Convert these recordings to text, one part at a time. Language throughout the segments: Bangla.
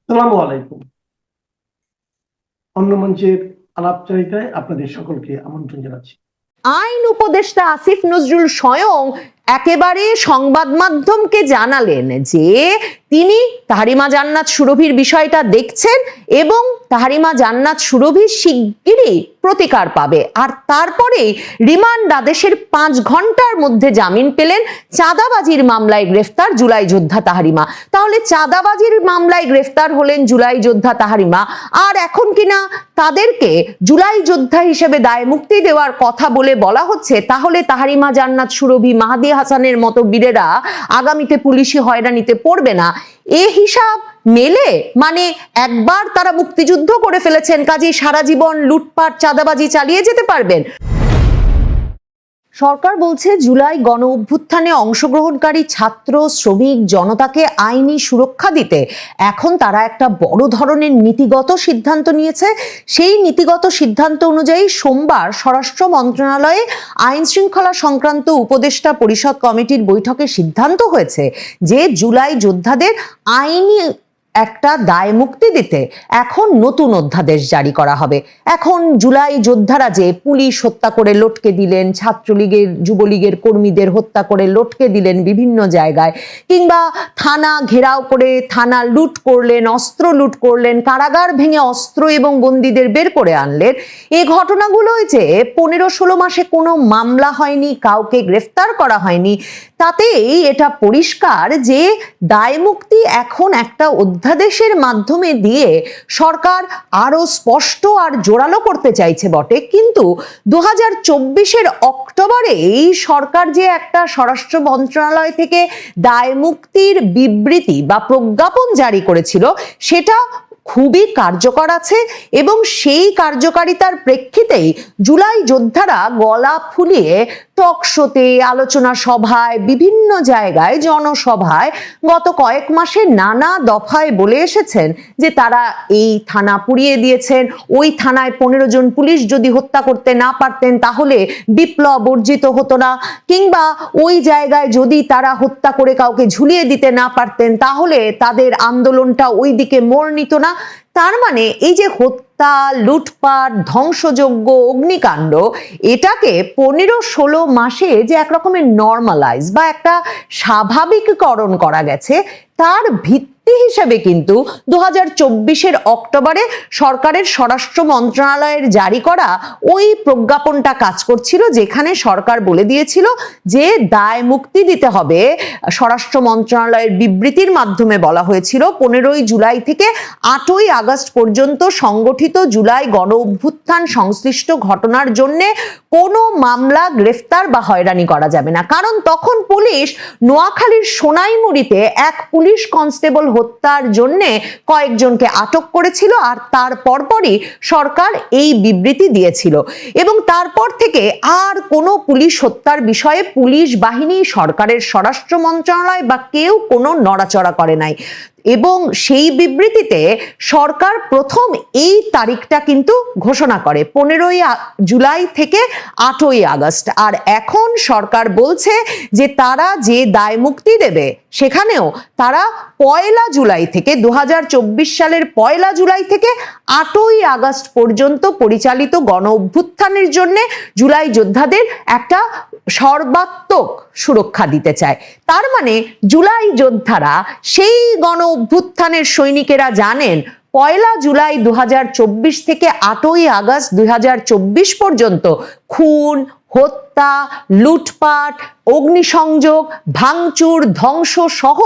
আসসালামু আলাইকুম। অন্য মঞ্চের আলাপচারিতায় আপনাদের সকলকে আমন্ত্রণ জানাচ্ছি। আইন উপদেষ্টা আসিফ নজরুল স্বয়ং একেবারে সংবাদ মাধ্যমকে জানালেন যে তিনি তাহরিমা জান্নাত সুরভির বিষয়টা দেখছেন এবং তাহরিমা জান্নাত সুরভি শিগগিরই প্রতিকার পাবে। আর তারপরে রিমান্ড আদেশের 5 ঘন্টার মধ্যে জামিন পেলেন চাঁদাবাজির মামলায় গ্রেফতার জুলাই যোদ্ধা তাহরিমা। তাহলে চাঁদাবাজির মামলায় গ্রেফতার হলেন জুলাই যোদ্ধা তাহরিমা, আর এখন কিনা তাদেরকে জুলাই যোদ্ধা হিসেবে দায় মুক্তি দেওয়ার কথা বলা হচ্ছে, তাহলে তাহরিমা জান্নাত সুরভি, মাহাদি হাসানের মতো বীরেরা আগামীতে পুলিশি হয়রানিতে পড়বে না। এ হিসাব মেলে? মানে একবার তারা মুক্তিযুদ্ধ করে ফেলেছেন, কাজেই সারা জীবন লুটপাট চাঁদাবাজি চালিয়ে যেতে পারবেন। সরকার বলছে জুলাই গণ অভ্যুত্থানে অংশগ্রহণকারী ছাত্র, শ্রমিক, জনতাকে আইনি সুরক্ষা দিতে এখন তারা একটা বড় ধরনের নীতিগত সিদ্ধান্ত নিয়েছে। সেই নীতিগত সিদ্ধান্ত অনুযায়ী সোমবার স্বরাষ্ট্র মন্ত্রণালয়ে আইন শৃঙ্খলা সংক্রান্ত উপদেষ্টা পরিষদ কমিটির বৈঠকে সিদ্ধান্ত হয়েছে যে জুলাই যোদ্ধাদের আইনি একটা দায় মুক্তি দিতে এখন নতুন অধ্যাদেশ জারি করা হবে। এখন জুলাই যোদ্ধারা যে পুলিশ হত্যা করে লটকে দিলেন, ছাত্রলীগের যুবলীগের কর্মীদের হত্যা করে লটকে দিলেন বিভিন্ন জায়গায়, কিংবা থানা ঘেরাও করে থানা লুট করলেন, অস্ত্র লুট করলেন, কারাগার ভেঙে অস্ত্র এবং বন্দীদের বের করে আনলেন, এই ঘটনাগুলোই যে 15-16 মাসে কোনো মামলা হয়নি, কাউকে গ্রেফতার করা হয়নি, তাতেই এটা পরিষ্কার যে দায় মুক্তি এখন একটা অধ্যাদেশের মাধ্যমে দিয়ে সরকার আরো স্পষ্ট আর জোরালো করতে চাইছে বটে। কিন্তু 2024-এর অক্টোবরে এই সরকার যে একটা স্বরাষ্ট্র মন্ত্রণালয় থেকে দায় মুক্তির বিবৃতি বা প্রজ্ঞাপন জারি করেছিল, সেটা খুবই কার্যকর আছে এবং সেই কার্যকারিতার প্রেক্ষিতেই জুলাই যোদ্ধারা গলা ফুলিয়ে টক শোতে, আলোচনা সভায়, বিভিন্ন জায়গায় জনসভায় গত কয়েক মাসে নানা দফায় বলে এসেছেন যে তারা এই থানা পুড়িয়ে দিয়েছেন, ওই থানায় 15 জন পুলিশ যদি হত্যা করতে না পারতেন তাহলে বিপ্লব অর্জিত হতো না, কিংবা ওই জায়গায় যদি তারা হত্যা করে কাউকে ঝুলিয়ে দিতে না পারতেন তাহলে তাদের আন্দোলনটা ওই দিকে মোড় নিত না। তার মানে এই যে হত্যা, লুটপাট, ধ্বংসযজ্ঞ, অগ্নিকাণ্ড, এটাকে 15-16 মাসে যে একরকমের নর্মালাইজ বা একটা স্বাভাবিককরণ করা গেছে, তার ভিত্তি হিসেবে কিন্তু 2024-এর অক্টোবরে সরকারের স্বরাষ্ট্র মন্ত্রণালয়ের জারি করা ওই প্রজ্ঞাপনটা কাজ করছিল, যেখানে সরকার বলে দিয়েছিল যে দায় মুক্তি দিতে হবে। স্বরাষ্ট্র মন্ত্রণালয়ের বিবৃতির মাধ্যমে বলা হয়েছিল 15ই জুলাই থেকে 8ই আগস্ট পর্যন্ত সংগঠিত জুলাই গণ অভ্যুত্থান সংশ্লিষ্ট ঘটনার জন্য কোনো মামলা, গ্রেফতার বা হয়রানি করা যাবে না। কারণ তখন পুলিশ নোয়াখালীর সোনাইমুড়িতে এক পুলিশ কনস্টেবল হত্যার জন্য কয়েকজনকে আটক করেছিল, আর তার পরপরই সরকার এই বিবৃতি দিয়েছিল এবং তারপর থেকে আর কোনো পুলিশ হত্যার বিষয়ে পুলিশ বাহিনী, সরকারের স্বরাষ্ট্র মন্ত্রণালয় বা কেউ কোনো নড়াচড়া করে নাই। এবং সেই বিবৃতিতে সরকার প্রথম এই তারিখটা কিন্তু ঘোষণা করে 15ই জুলাই থেকে 8ই আগস্ট। আর এখন সরকার বলছে যে তারা যে দায় মুক্তি দেবে সেখানেও তারা 1 জুলাই থেকে 2024 সালের 1 জুলাই থেকে 8ই আগস্ট পর্যন্ত পরিচালিত গণ অভ্যুত্থানের জন্য জুলাই যোদ্ধাদের একটা সর্বাত্মক সুরক্ষা দিতে চায়। তার মানে জুলাই যোদ্ধারা, সেই গণ অভ্যুত্থানের সৈনিকেরা জানেন 1 জুলাই 2024 থেকে 8ই আগস্ট 2024 পর্যন্ত খুন, হত্যা, লুটপাট, অগ্নিসংযোগ, ভাঙচুর, ধ্বংস সহ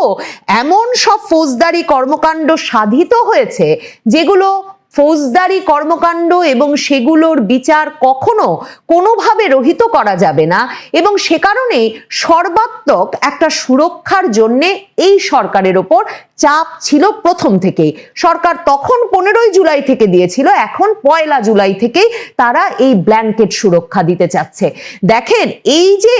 এমন সব ফৌজদারি কর্মকাণ্ড সাধিত হয়েছে যেগুলো ফৌজদারি কর্মকাণ্ড এবং সেগুলোর বিচার কখনো কোনোভাবে রহিত করা যাবে না। এবং সে কারণে সর্বাত্মক একটা সুরক্ষার জন্য এই সরকারের ওপর চাপ ছিল প্রথম থেকেই। সরকার তখন 15ই জুলাই থেকে দিয়েছিল, এখন 1 জুলাই থেকেই তারা এই ব্ল্যাঙ্কেট সুরক্ষা দিতে চাচ্ছে। দেখেন, এই যে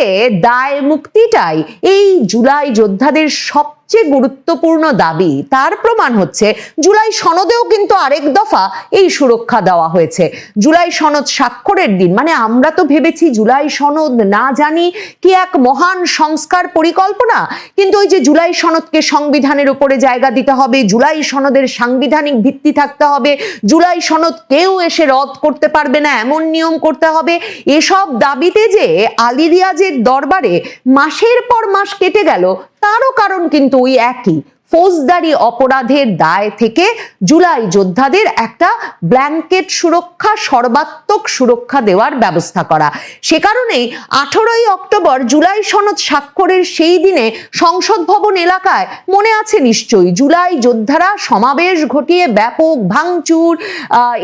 দায় মুক্তিটাই এই জুলাই যোদ্ধাদের সবচেয়ে গুরুত্বপূর্ণ দাবি, তার প্রমাণ হচ্ছে জুলাই সনদেও কিন্তু আরেক দফা এই সুরক্ষা দেওয়া হয়েছে। জুলাই সনদ স্বাক্ষরের দিন, মানে আমরা তো ভেবেছি জুলাই সনদ না জানি কি এক মহান সংস্কার পরিকল্পনা, কিন্তু ওই যে জুলাই সনদকে সংবিধানের উপরে জায়গা দিতে হবে, জুলাই সনদের সাংবিধানিক ভিত্তি থাকতে হবে, জুলাই সনদ কেউ এসে রদ করতে পারবে না এমন নিয়ম করতে হবে। এসব দাবিতে যে আলী রিয়াজের দরবারে মাসের পর মাস কেটে গেল, তারও কারণ কিন্তু ওই একই, ফৌজদারি অপরাধের দায় থেকে জুলাই যোদ্ধাদের একটা ব্ল্যাঙ্কেট সুরক্ষা, সর্বাত্মক সুরক্ষা দেওয়ার ব্যবস্থা করা। সে কারণেই 18ই অক্টোবর জুলাই সনদ স্বাক্ষরের সেই দিনে সংসদ ভবন এলাকায় মনে আছে নিশ্চয়ই, জুলাই যোদ্ধারা সমাবেশ ঘটিয়ে ব্যাপক ভাঙচুর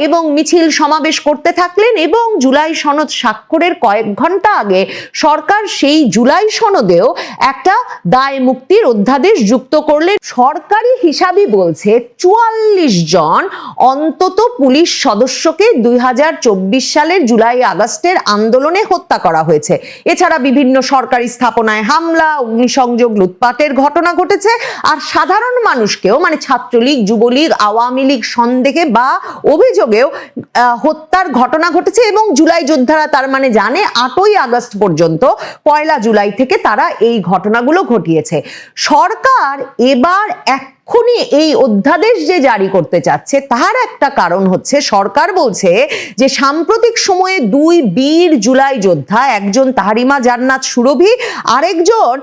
এবং মিছিল সমাবেশ করতে থাকলেন এবং জুলাই সনদ স্বাক্ষরের কয়েক ঘন্টা আগে সরকার সেই জুলাই সনদেও একটা দায় মুক্তির অধ্যাদেশ যুক্ত করলেন। সরকারি হিসাবই বলছে 44 জন অন্তত পুলিশ সদস্যকে 2024 সালের জুলাই আগস্টের আন্দোলনে হত্যা করা হয়েছে। এছাড়া বিভিন্ন সরকারি স্থাপনায় হামলা, অগ্নিসংযোগ, লুটপাটের ঘটনা ঘটেছে। আর সাধারণ মানুষকেও, মানে ছাত্রলীগ, যুবলীগ, আওয়ামী লীগ সন্দেহে বা অভিযোগেও হত্যার ঘটনা ঘটেছে এবং জুলাই যোদ্ধারা তার মানে জানে 8ই আগস্ট পর্যন্ত, 1 জুলাই থেকে তারা এই ঘটনাগুলো ঘটিয়েছে। সরকার এবার এক্ষুনি এই অধ্যাদেশ যে জারি করতে চাচ্ছে তার একটা কারণ হচ্ছে, সরকার বলছে যে সাম্প্রতিক সময়ে 2 বীর জুলাই যোদ্ধা, একজন তাহরিমা জান্নাত সুরভি, আরেকজন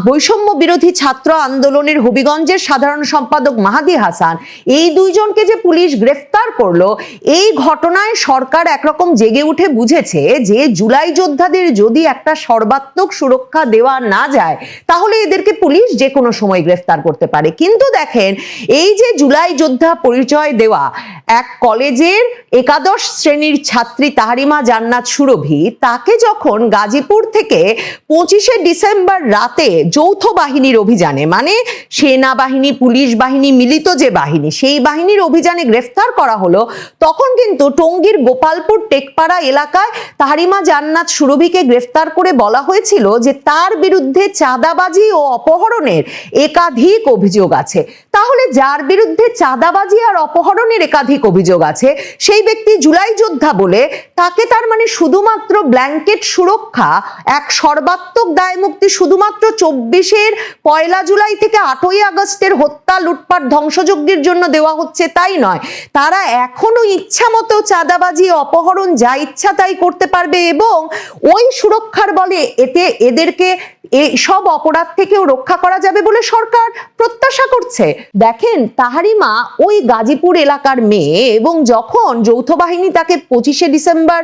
বৈষম্য বিরোধী ছাত্র আন্দোলনের হবিগঞ্জের সাধারণ সম্পাদক মাহাদি হাসান, এই 2 জনকে যে পুলিশ গ্রেফতার করলো, এই ঘটনায় সরকার একরকম জেগে উঠে বুঝেছে যে জুলাই যোদ্ধাদের যদি একটা সর্বাত্মক সুরক্ষা দেওয়া না যায় তাহলে এদেরকে পুলিশ যে কোনো সময় গ্রেফতার করতে পারে। কিন্তু দেখেন, এই যে জুলাই যোদ্ধা পরিচয় দেওয়া এক কলেজের 11 শ্রেণীর ছাত্রী তাহরিমা জান্নাত সুরভি, তাকে যখন গাজীপুর থেকে 25শে ডিসেম্বর রাতে যৌথ বাহিনীর অভিযানে, মানে সেনাবাহিনী পুলিশ বাহিনী মিলিত যে বাহিনী, সেই বাহিনীর অভিযানে গ্রেফতার করা হলো, তখন কিন্তু টঙ্গীর গোপালপুর টেকপাড়া এলাকায় তাহরিমা জান্নাত সুরভিকে গ্রেফতার করে বলা হয়েছিল যে তার বিরুদ্ধে চাঁদাবাজি ও অপহরণের একাধিক অভিযোগ আছে। তাহলে যার বিরুদ্ধে চাঁদাবাজি আর অপহরণের একাধিক অভিযোগ আছে সেই ব্যক্তি জুলাই যোদ্ধা বলে তাকে তার মানে শুধুমাত্র ব্ল্যাঙ্কেট সুরক্ষা, এক সর্বাত্মক দায় মুক্তি শুধুমাত্র 24-এর 1 জুলাই থেকে 8ই আগস্টের হত্যা, লুটপাট, ধ্বংসযজ্ঞের জন্য দেওয়া হচ্ছে তাই নয়, তারা এখনো ইচ্ছা মতো চাঁদাবাজি, অপহরণ যা ইচ্ছা তাই করতে পারবে এবং ওই সুরক্ষার বলে এতে এদেরকে এই সব অপরাধ থেকেও রক্ষা করা যাবে বলে সরকার প্রত্যাশা করছে। দেখেন, তাহরিমা ওই গাজীপুর এলাকার মেয়ে এবং যখন যৌথ বাহিনী তাকে 25শে ডিসেম্বর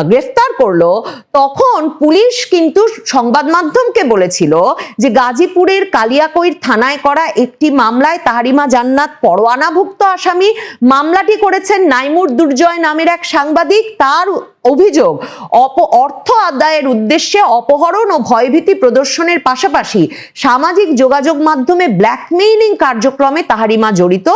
গ্রেফতার করলো, তখন পুলিশ কিন্তু সংবাদ মাধ্যমকে বলেছিল যে গাজীপুরের কালিয়াকৈর থানায় করা একটি মামলায় তাহরিমা জান্নাত পরোয়ানাভুক্ত আসামি। মামলাটি করেছেন নাইমুর দুর্জয় নামের এক সাংবাদিক। তার অভিযোগ, অর্থ আদায়ের উদ্দেশ্যে অপহরণ ও ভয়ভীতি প্রদর্শনের পাশাপাশি সামাজিক যোগাযোগ মাধ্যমে ব্ল্যাকমেইলিং কার্যক্রমে তাহরিমা জড়িত।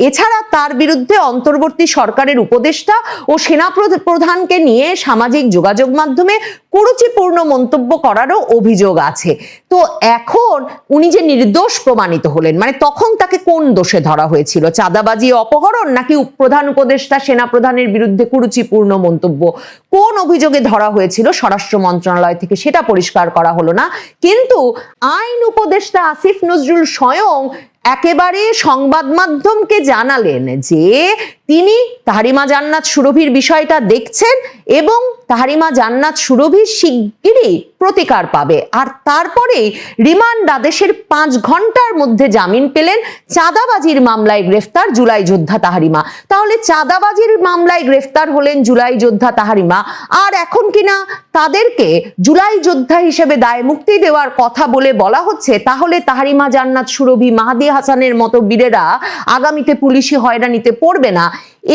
এছাড়া তার বিরুদ্ধে অন্তর্বর্তী সরকারের উপদেষ্টা ও সেনা প্রধানকে নিয়ে সামাজিক যোগাযোগ মাধ্যমে কুরুচিপূর্ণ মন্তব্য করারও অভিযোগ আছে। তো এখন উনি যে নির্দোষ প্রমাণিত হলেন, মানে তখন তাকে কোন দোষে ধরা হয়েছিল? চাঁদাবাজি, অপহরণ, নাকি প্রধান উপদেষ্টা সেনা প্রধানের বিরুদ্ধে কুরুচিপূর্ণ মন্তব্য? কোন অভিযোগে ধরা হয়েছিল স্বরাষ্ট্র মন্ত্রণালয় থেকে সেটা পরিষ্কার করা হলো না। কিন্তু আইন উপদেষ্টা আসিফ নজরুল স্বয়ং একেবারে সংবাদ মাধ্যমকে জানালেন যে তিনি তাহরিমা জান্নাত সুরভির বিষয়টা দেখছেন এবং তাহরিমা জান্নাত সুরভি শিগগিরই প্রতিকার পাবে। আর তারপরে রিমান্ড আদেশের 5 ঘন্টার মধ্যে জামিন পেলেন চাঁদাবাজির মামলায় গ্রেফতার জুলাই যোদ্ধা তাহরিমা। তাহলে চাঁদাবাজির মামলায় গ্রেফতার হলেন জুলাই যোদ্ধা তাহরিমা, আর এখন কিনা তাদেরকে জুলাই যোদ্ধা হিসেবে দায় মুক্তি দেওয়ার কথা বলে বলা হচ্ছে তাহলে তাহরিমা জান্নাত সুরভি, মাহাদি হাসানের মতো বীরেরা আগামীতে পুলিশি হয়রানিতে পড়বে না।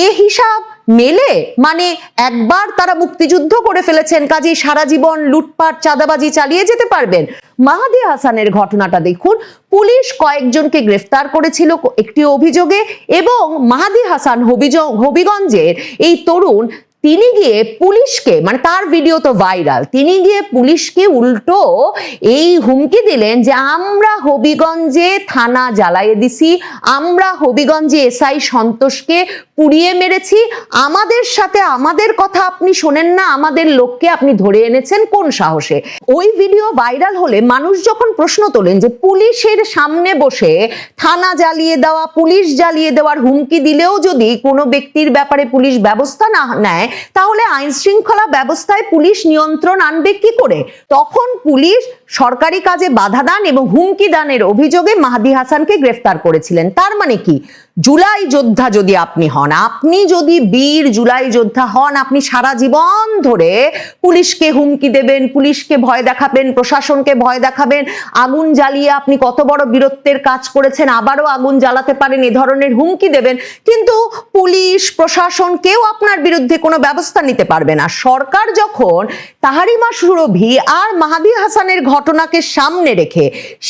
এ হিসাব মেলে? মানে একবার তারা মুক্তিযুদ্ধ করে ফেলেছেন, কাজেই সারা জীবন লুটপাট, চাঁদাবাজি চালিয়ে যেতে পারবেন? মাহাদি হাসানের ঘটনাটা দেখুন, পুলিশ কয়েকজনকে গ্রেফতার করেছিল একটি অভিযোগে এবং মাহাদি হাসান হবিগঞ্জের এই তরুণ, তিনি গিয়ে পুলিশকে, মানে তার ভিডিও তো ভাইরাল, তিনি গিয়ে পুলিশকে উল্টো এই হুমকি দিলেন যে আমরা হবিগঞ্জে থানা জ্বালিয়ে দিছি, আমরা হবিগঞ্জে এসআই সন্তোষকে পুড়িয়ে মেরেছি, আমাদের সাথে আমাদের কথা আপনি শোনেন না, আমাদের লোককে আপনি ধরে এনেছেন কোন সাহসে। ওই ভিডিও ভাইরাল হলে মানুষ যখন প্রশ্ন তোলেন যে পুলিশের সামনে বসে থানা জ্বালিয়ে দেওয়া, পুলিশ জ্বালিয়ে দেওয়ার হুমকি দিলেও যদি কোনো ব্যক্তির ব্যাপারে পুলিশ ব্যবস্থা না নেয়, তাহলে আইন শৃঙ্খলা ব্যবস্থায় পুলিশ নিয়ন্ত্রণ আনবে কি করে? তখন পুলিশ সরকারি কাজে বাধা দান এবং হুমকি দানের অভিযোগে মাহাদি হাসানকে গ্রেফতার করেছিলেন। তার মানে কি, জুলাই যোদ্ধা যদি আপনি হন, আপনি যদি বীর জুলাই যোদ্ধা হন, আপনি সারা জীবন ধরে পুলিশকে হুমকি দেবেন, পুলিশকে ভয় দেখাবেন, প্রশাসনকে ভয় দেখাবেন, আগুন জ্বালিয়ে আপনি কত বড় বীরত্বের কাজ করেছেন, আবারও আগুন জ্বালাতে পারেন, এ ধরনের হুমকি দেবেন, কিন্তু পুলিশ প্রশাসন কেউ আপনার বিরুদ্ধে কোনো ব্যবস্থা নিতে পারবে না। সরকার যখন তাহারিমা সুরভি আর মাহাদি হাসানের ঘটনাকে সামনে রেখে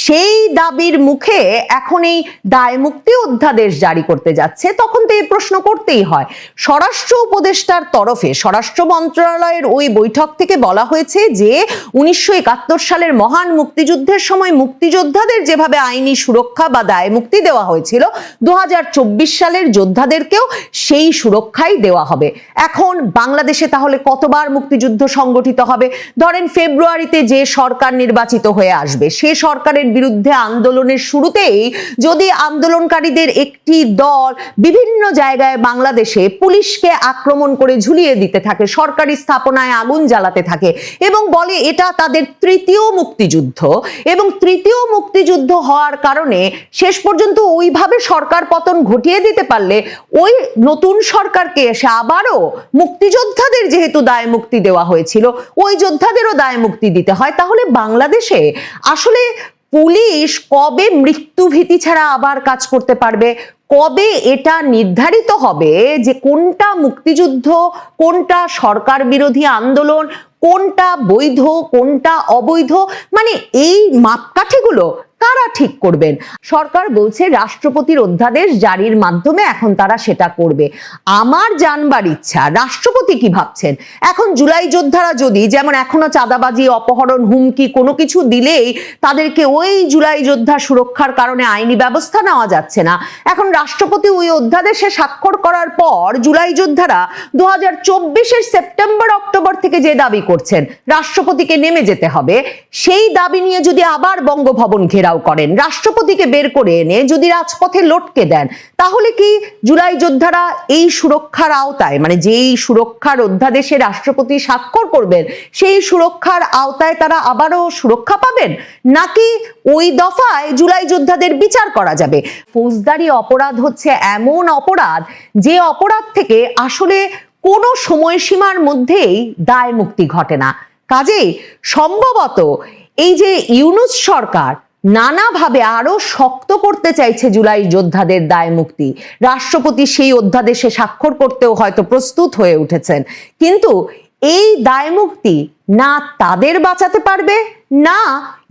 সেই দাবির মুখে এখন এই দায়মুক্তি অধ্যাদেশ জারি করতে যাচ্ছে, তখন তো এই প্রশ্ন করতেই হয়। স্বরাষ্ট্র উপদেষ্টার তরফে স্বরাষ্ট্র মন্ত্রণালয়ের ওই বৈঠক থেকে বলা হয়েছে যে 1971 সালের মহান মুক্তিযুদ্ধের সময় মুক্তিযোদ্ধাদের যেভাবে আইনি সুরক্ষা বা দায়মুক্তি দেওয়া হয়েছিল, 2024 সালের যোদ্ধাদেরকেও সেই সুরক্ষাই দেওয়া হবে। এখন বাংলাদেশে তাহলে কতবার মুক্তিযুদ্ধ সংগঠিত হবে? ধরেন ফেব্রুয়ারিতে যে সরকার নির্বাচিত হয়ে আসবে, সে সরকারের বিরুদ্ধে আন্দোলনের শুরুতেই যদি আন্দোলনকারীদের একটি দল বিভিন্ন জায়গায় বাংলাদেশে পুলিশকে আক্রমণ করে ঝুলিয়ে দিতে থাকে, সরকারি স্থাপনায় আগুন জ্বালাতে থাকে এবং বলে এটা তাদের তৃতীয় মুক্তিযুদ্ধ, এবং তৃতীয় মুক্তিযুদ্ধ হওয়ার কারণে শেষ পর্যন্ত ওইভাবে সরকার পতন ঘটিয়ে দিতে পারলে ওই নতুন সরকারকে এসে আবারও মুক্তিযোদ্ধাদের যেহেতু দায় মুক্তি দেওয়া হয়েছিল, ওই যোদ্ধাদেরও দায় মুক্তি দিতে হয়, তাহলে বাংলাদেশে আসলে পুলিশ কবে মৃত্যু ভীতি ছাড়া আবার কাজ করতে পারবে? কবে এটা নির্ধারিত হবে যে কোনটা মুক্তিযুদ্ধ, কোনটা সরকার বিরোধী আন্দোলন, কোনটা বৈধ, কোনটা অবৈধ? মানে এই মাপকাঠিগুলো কারা ঠিক করবেন? সরকার বলছে রাষ্ট্রপতির অধ্যাদেশ জারির মাধ্যমে এখন তারা সেটা করবে। আমার জানবার ইচ্ছা, রাষ্ট্রপতি কি ভাবছেন? এখন জুলাই যোদ্ধারা যদি, যেমন এখনো চাঁদাবাজি, অপহরণ, হুমকি কোনো কিছু দিলেই তাদেরকে ওই জুলাই যোদ্ধা সুরক্ষার কারণে আইনি ব্যবস্থা নেওয়া যাচ্ছে না, এখন রাষ্ট্রপতি ওই অধ্যাদেশে স্বাক্ষর করার পর জুলাই যোদ্ধারা 2024 সেপ্টেম্বর অক্টোবর থেকে যে দাবি করছেন রাষ্ট্রপতিকে নেমে যেতে হবে, সেই দাবি নিয়ে যদি আবার বঙ্গভবন ঘেরাও করেন, রাষ্ট্রপতিকে বের করে এনে যদি রাজপথে লটকে দেন, তাহলে কি জুলাই যোদ্ধারা এই সুরক্ষার আওতায়, মানে যেই সুরক্ষার অধ্যাদেশে রাষ্ট্রপতি স্বাক্ষর করবেন সেই সুরক্ষার আওতায় তারা আবারও সুরক্ষা পাবেন, নাকি ওই দফায় জুলাই যোদ্ধাদের বিচার করা যাবে? ফৌজদারি অপরাধ হচ্ছে এমন অপরাধ যে অপরাধ থেকে আসলে কোনো সময়সীমার মধ্যেই দায় মুক্তি ঘটে না। কাজেই সম্ভবত এই যে ইউনূস সরকার নানাভাবে আরো শক্ত করতে চাইছে জুলাই যোদ্ধাদের দায় মুক্তি, রাষ্ট্রপতি সেই অধ্যাদেশে স্বাক্ষর করতেও হয়তো প্রস্তুত হয়ে উঠেছেন, কিন্তু এই দায় মুক্তি না তাদের বাঁচাতে পারবে, না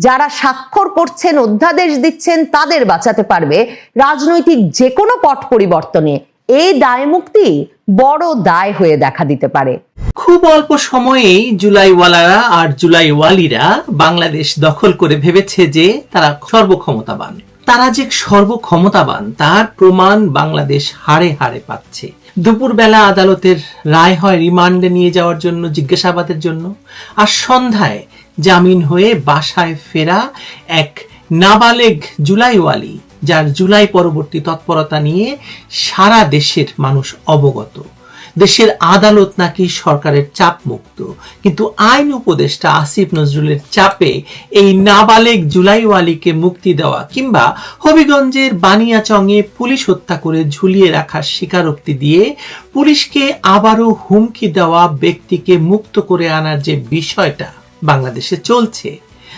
যারা স্বাক্ষর করছেন, অধ্যাদেশ দিচ্ছেন তাদের বাঁচাতে পারবে। রাজনৈতিক যে কোনো পট পরিবর্তনে এই দায় মুক্তি বড় দায় হয়ে দেখা দিতে পারে। খুব অল্প সময়েই জুলাইওয়ালারা আর জুলাইওয়ালিরা বাংলাদেশ দখল করে ভেবেছে যে তারা সর্বক্ষমতাবান। তারা যে সর্বক্ষমতাবান তার প্রমাণ বাংলাদেশ হাড়ে হাড়ে পাচ্ছে। দুপুরবেলা আদালতের রায় হয় রিমান্ডে নিয়ে যাওয়ার জন্য, জিজ্ঞাসাবাদের জন্য, আর সন্ধ্যায় জামিন হয়ে বাসায় ফেরা এক নাবালেগ জুলাইওয়ালি, যার জুলাই পরবর্তী তৎপরতা নিয়ে সারা দেশের মানুষ অবগত। দেশের আদালত নাকি সরকারের চাপ মুক্ত, কিন্তু আইন উপদেষ্টা আসিফ নজরুলের চাপে এই নাবালেগ জুলাইওয়ালিকে মুক্তি দেওয়া কিংবা হবিগঞ্জের বানিয়াচংয়ে পুলিশ হত্যা করে ঝুলিয়ে রাখার স্বীকারোক্তি দিয়ে পুলিশকে আবারও হুমকি দেওয়া ব্যক্তিকে মুক্ত করে আনার যে বিষয়টা বাংলাদেশে চলছে,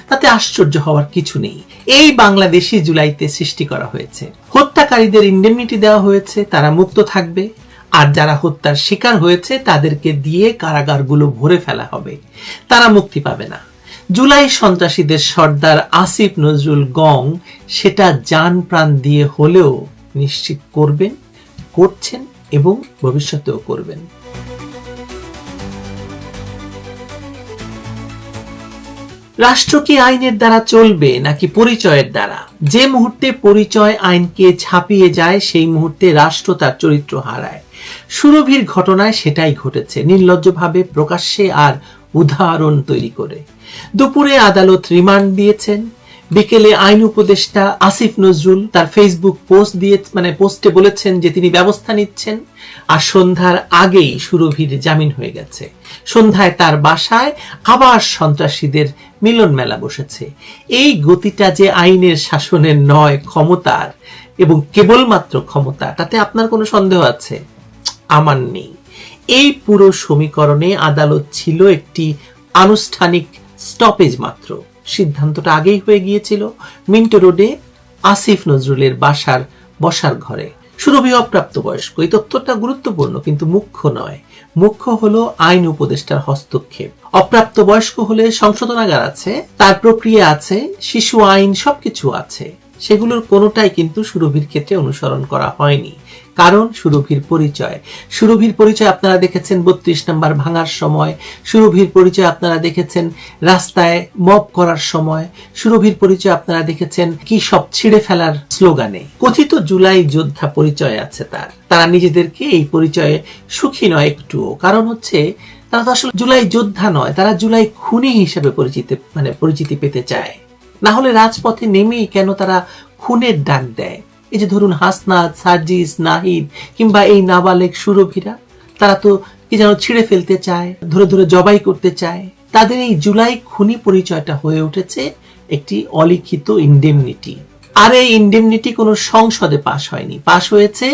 তাতে আশ্চর্য হওয়ার কিছু নেই। এই বাংলাদেশি জুলাইতে সৃষ্টি করা হয়েছে। হত্যাকারীদের ইন্ডেমনিটি দেওয়া হয়েছে, তারা মুক্ত থাকবে, আর যারা হত্যার শিকার হয়েছে তাদেরকে দিয়ে কারাগারগুলো ভরে ফেলা হবে, তারা মুক্তি পাবে না। জুলাই সন্ত্রাসীদের সর্দার আসিফ নজরুল গং সেটা জান প্রাণ দিয়ে হলেও নিশ্চিত করবেন, করছেন এবং ভবিষ্যতেও করবেন। রাষ্ট্র কি আইনের দ্বারা চলবে নাকি পরিচয়ের দ্বারা? যে মুহূর্তে পরিচয় আইনকে ছাপিয়ে যায় সেই মুহূর্তে রাষ্ট্র তার চরিত্র হারায়। সুরভির ঘটনায় সেটাই ঘটেছে, নির্লজ্জভাবে প্রকাশ্যে আর উদাহরণ তৈরি করে। দুপুরে আদালত রিমান্ড দিয়েছেন, বিকেলে আইন উপদেষ্টা আসিফ নজরুল তার ফেসবুক পোস্টে বলেছেন যে তিনি ব্যবস্থা নিচ্ছেন, আর সন্ধ্যার আগেই সুরভির জামিন হয়ে গেছে। সন্ধ্যায় তার বাসায় আবার সন্ত্রাসীদের মিলন মেলা বসেছে। এই গতিটা যে আইনের শাসনের নয়, ক্ষমতার, এবং কেবলমাত্র ক্ষমতা, তাতে আপনার কোনো সন্দেহ আছে? আমার নেই। এই পুরো সমীকরণে আদালত ছিল একটি আনুষ্ঠানিক স্টপেজ মাত্র। সিদ্ধান্তটা আগেই হয়ে গিয়েছিল মিন্টো রোডে আসিফ নজরুলের বাসার বসার ঘরে। সুরভি অপ্রাপ্তবয়স্ক, এই তথ্যটা গুরুত্বপূর্ণ কিন্তু মুখ্য নয়। মুখ্য হলো আইন উপদেষ্টার হস্তক্ষেপ। অপ্রাপ্তবয়স্ক হলে সংশোধনাগার আছে, তার প্রক্রিয়া আছে, শিশু আইন সবকিছু আছে, সেগুলোর কোনোটাই কিন্তু সুরভির ক্ষেত্রে অনুসরণ করা হয়নি। কারণ সুরভির পরিচয় আপনারা দেখেছেন 32 নম্বর ভাঙার সময়, সুরভির পরিচয় আপনারা দেখেছেন রাস্তায় মব করার সময়, সুরভির পরিচয় আপনারা দেখেছেন কি সব ছিঁড়ে ফেলার স্লোগানে। কথিত জুলাই যোদ্ধা পরিচয় আছে তারা নিজেদেরকে এই পরিচয়ে সুখী নয় একটুও। কারণ হচ্ছে তারা তো আসলে জুলাই যোদ্ধা নয়, তারা জুলাই খুনি হিসেবে পরিচিতি পেতে চায়। না হলে রাজপথে নেমেই কেন তারা খুনের ডাক দেয়? এই যে ধরুন হাসনাত, সার্জিস, নাহিদ কিংবা এই নাবালেগ সুরভিরা, তারা তো কি যেন ছিঁড়ে ফেলতে চায়, ধরে ধরে জবাই করতে চায়। তাদের এই জুলাই খুনি পরিচয়টা হয়ে উঠেছে একটি অলিখিত ইনডেমনিটি। আর এই ইনডেমনিটি কোনো সংসদে পাশ হয়নি, পাশ হয়েছে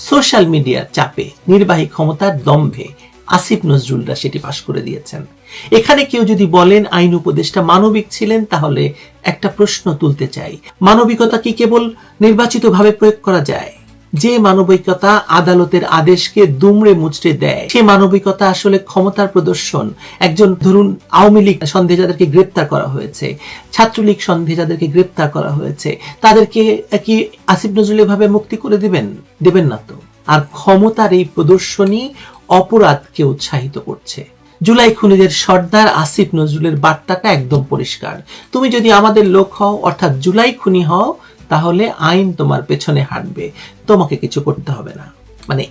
সোশ্যাল মিডিয়ার চাপে, নির্বাহী ক্ষমতার দম্ভে। আসিফ নজরুলরা সেটি পাশ করে দিয়েছেন। এখানে কেউ যদি বলেন আইন উপদেষ্টা মানবিক ছিলেন, তাহলে একটা প্রশ্ন তুলতে চাই, মানবিকতা কি কেবল নির্বাচিতভাবে প্রয়োগ করা যায়? যে মানবিকতা আদালতের আদেশকে দুমড়ে মুচড়ে দেয়, সে মানবিকতা আসলে ক্ষমতার প্রদর্শন। একজন ধরুন আওয়ামী লীগ সন্দেহে যাদেরকে গ্রেপ্তার করা হয়েছে, ছাত্রলীগ সন্দেহে যাদেরকে গ্রেপ্তার করা হয়েছে, তাদেরকে কি আসিফ নজরুল এভাবে মুক্তি করে দেবেন না তো? আর ক্ষমতার এই প্রদর্শনী অপরাধকে উৎসাহিত করছে। জুলাই খুনিদের সর্দার আসিফ নজরুলের বার্তাটা একদম পরিষ্কার। তুমি যদি আমাদের লোক হও, অর্থাৎ জুলাই খুনি হও, তাহলে আইন তোমার পেছনে হাঁটবে, তোমাকে কিছু করতে হবে না।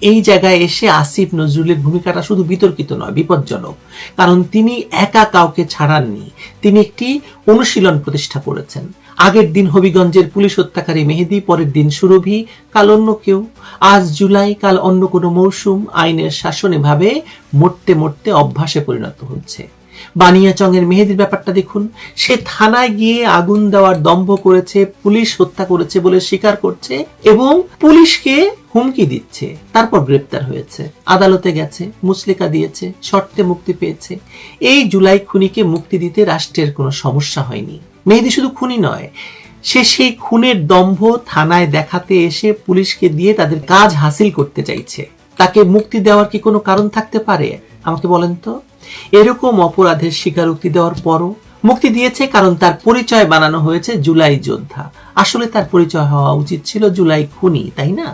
এই জায়গায় এসে আসিফ নজরুলের ভূমিকাটা শুধু বিতর্কিত নয়, বিপজ্জনক। কারণ তিনি একা কাউকে ছাড়াননি, তিনি একটি অনুশীলন প্রতিষ্ঠা করেছেন। আগের দিন হবিগঞ্জের পুলিশ হত্যাকারী মেহেদী, পরের দিন সুরভি, কাল অন্য কেউ, আজ জুলাই, কাল অন্য কোনো মৌসুম। আইনের শাসন এভাবে মরতে মরতে অভ্যাসে পরিণত হচ্ছে। বানিয়াচংয়ের মেহেদীর ব্যাপারটা দেখুন, সে থানায় গিয়ে আগুন দেওয়ার দম্ভ করেছে, পুলিশ হত্যা করেছে বলে স্বীকার করছে এবং পুলিশকে হুমকি দিচ্ছে, তারপর গ্রেপ্তার হয়েছে, আদালতে গেছে, মুচলেকা দিয়েছে, শর্তে মুক্তি পেয়েছে। এই জুলাই খুনিকে মুক্তি দিতে রাষ্ট্রের কোনো সমস্যা হয়নি। মেহেদী শুধু খুনি নয়, সে সেই খুনের দম্ভ থানায় দেখাতে এসে পুলিশকে দিয়ে তাদের কাজ হাসিল করতে চাইছে। তাকে মুক্তি দেওয়ার কি কোনো কারণ থাকতে পারে? আমাকে বলেন তো। এরকম অপরাধের স্বীকারোক্তি দেওয়ার পরও মুক্তি দিয়েছে, কারণ তার পরিচয় বানানো হয়েছে জুলাই যোদ্ধা। আসলে তার পরিচয় হওয়া উচিত ছিল জুলাই খুনি, তাই না?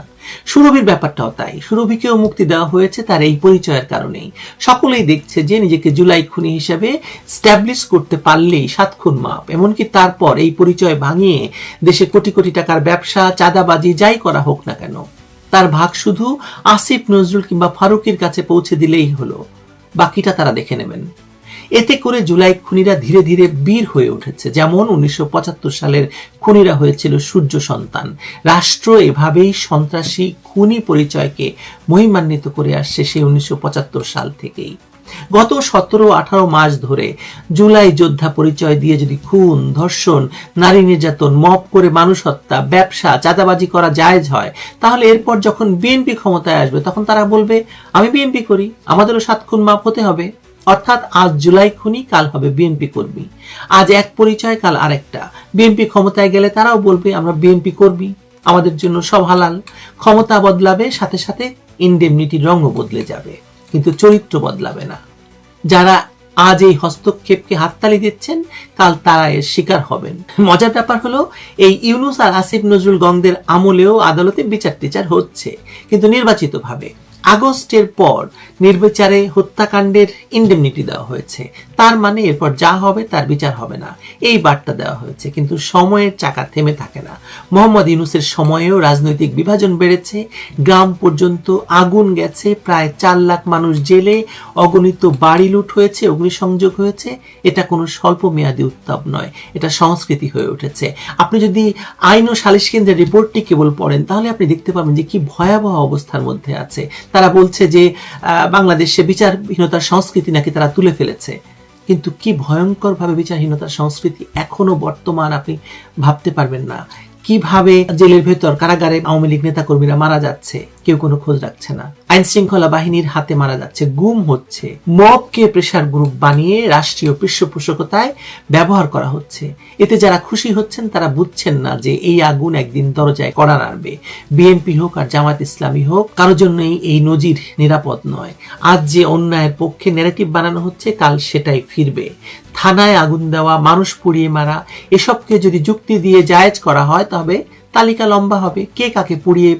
সুরভির ব্যাপারটাও তাই, সুরভিকেও মুক্তি দেওয়া হয়েছে তার এই পরিচয়ের কারণেই। সকলেই দেখছে যে নিজেকে জুলাই খুনি হিসেবে স্ট্যাবলিশ করতে পারলেই 7 খুন মাপ। এমনকি তারপর এই পরিচয় ভাঙিয়ে দেশে কোটি কোটি টাকার ব্যবসা, চাঁদাবাজি যাই করা হোক না কেন, তার ভাগ শুধু আসিফ নজরুল কিংবা ফারুকের কাছে পৌঁছে দিলেই হলো, বাকিটা তারা দেখে নেবেন। এতে করে জুলাই খুনিরা ধীরে ধীরে বীর হয়ে উঠেছে, যেমন 1975 সালের খুনিরা হয়েছিল সূর্য সন্তান। রাষ্ট্র এভাবেই সন্ত্রাসী খুনি পরিচয়কে মহিমান্বিত করে আসছে সেই 1975 সাল থেকেই। গত 17-18 মাস ধরে জুলাই যোদ্ধা পরিচয় দিয়ে যদি খুন, ধর্ষণ, নারী নির্যাতন, মব করে মানুষ হত্যা, ব্যবসা, চাঁদাবাজি করা জায়েজ হয়, তাহলে এরপর যখন বিএনপি ক্ষমতায় আসবে তখন তারা বলবে আমি বিএনপি করি, আমাদেরও 7 খুন মাপ হতে হবে। অর্থাৎ আজ জুলাই খুনি, কাল হবে বিএনপি কর্মী। আজ এক পরিচয়, কাল আরেকটা। বিএনপি ক্ষমতায় গেলে তারাও বলবে আমরা বিএনপি কর্মী, আমাদের জন্য সব হালাল। ক্ষমতা বদলাবে, সাথে সাথে ইনডেমনিটির রঙও বদলে যাবে, কিন্তু চরিত্র বদলাবে না। যারা আজ এই হস্তক্ষেপকে হাততালি দিচ্ছেন, কাল তারা এর শিকার হবেন। মজার ব্যাপার হলো, এই ইউনূস আর আসিফ নজরুল গংদের আমলেও আদালতে বিচার টিচার হচ্ছে, কিন্তু নির্বাচিত ভাবে। আগস্টের পর নির্বিচারে হত্যাকাণ্ডের ইন্ডেমনিটি দেওয়া হয়েছে, তার মানে এরপর যা হবে তার বিচার হবে না, এই বার্তা দেওয়া হয়েছে। কিন্তু সময়ের চাকা থেমে থাকে না। মোহাম্মদ ইউনূসের সময়েও রাজনৈতিক বিভাজন বেড়েছে, গ্রাম পর্যন্ত আগুন গেছে, প্রায় 4 লাখ মানুষ জেলে, অগণিত বাড়ি লুট হয়েছে, অগ্নিসংযোগ হয়েছে। এটা কোনো স্বল্প মেয়াদী উত্তাপ নয়, এটা সংস্কৃতি হয়ে উঠেছে। আপনি যদি আইন ও সালিশ কেন্দ্রের রিপোর্টটি কেবল পড়েন তাহলে আপনি দেখতে পাবেন যে কি ভয়াবহ অবস্থার মধ্যে আছে। তারা বলছে যে বাংলাদেশে বিচারহীনতার সংস্কৃতি নাকি তারা তুলে ফেলেছে, কিন্তু কি ভয়ঙ্কর ভাবে বিচারহীনতার সংস্কৃতি এখনো বর্তমান আপনি ভাবতে পারবেন না। কিভাবে জেলের ভেতর কারাগারে আওয়ামী লীগ নেতা কর্মীরা মারা যাচ্ছে, কেউ কোনো খোঁজ রাখছে না। আইন শৃঙ্খলা বাহিনীর হাতে মারা যাচ্ছে, গুম হচ্ছে, মবকে প্রেসার গ্রুপ বানিয়ে রাষ্ট্রীয় পৃষ্ঠপোষকতায় ব্যবহার করা হচ্ছে। এতে যারা খুশি হচ্ছেন তারা বুঝছেন না যে এই আগুন একদিন দরজায় কড়া নাড়বে। বিএনপি হোক আর জামাত ইসলামী হোক, কারোর জন্যই এই নজির নিরাপদ নয়। আজ যে অন্যায়ের পক্ষে ন্যারেটিভ বানানো হচ্ছে, কাল সেটাই ফিরবে। থানায় আগুন দেওয়া, মানুষ পুড়িয়ে মারা, এসবকে যদি যুক্তি দিয়ে জায়েজ করা হয় তবে তালিকা লম্বা হবে। কে কাকে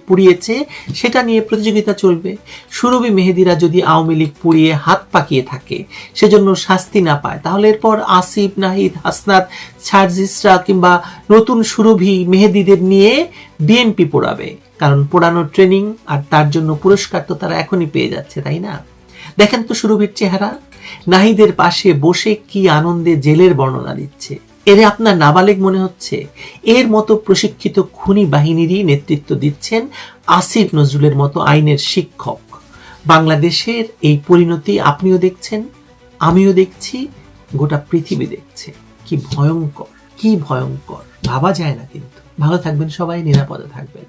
পুড়িয়েছে সেটা নিয়ে প্রতিযোগিতা চলবে। সুরভি মেহেদিরা যদি আওয়ামী লীগ পুড়িয়ে হাত পাকিয়ে থাকে, সেজন্য শাস্তি না পায়, তাহলে এরপর আসিফ, নাহিদ, হাসনাত, সার্জিসরা কিংবা নতুন সুরভি মেহেদিদের নিয়ে বিএনপি পোড়াবে। কারণ পোড়ানোর ট্রেনিং আর তার জন্য পুরস্কার তো তারা এখনই পেয়ে যাচ্ছে, তাই না? দেখেন তো সুরভির চেহারা, নাহিদের পাশে বসে কি আনন্দে জেলের বর্ণনা দিচ্ছে। এর আপনার নাবালেগ মনে হচ্ছে? এর মতো প্রশিক্ষিত খুনি বাহিনীরই নেতৃত্ব দিচ্ছেন আসিফ নজরুলের মতো আইনের শিক্ষক। বাংলাদেশের এই পরিণতি আপনিও দেখছেন, আমিও দেখছি, গোটা পৃথিবী দেখছে। কি ভয়ঙ্কর, কি ভয়ঙ্কর, ভাবা যায় না। কিন্তু ভালো থাকবেন সবাই, নিরাপদে থাকবেন।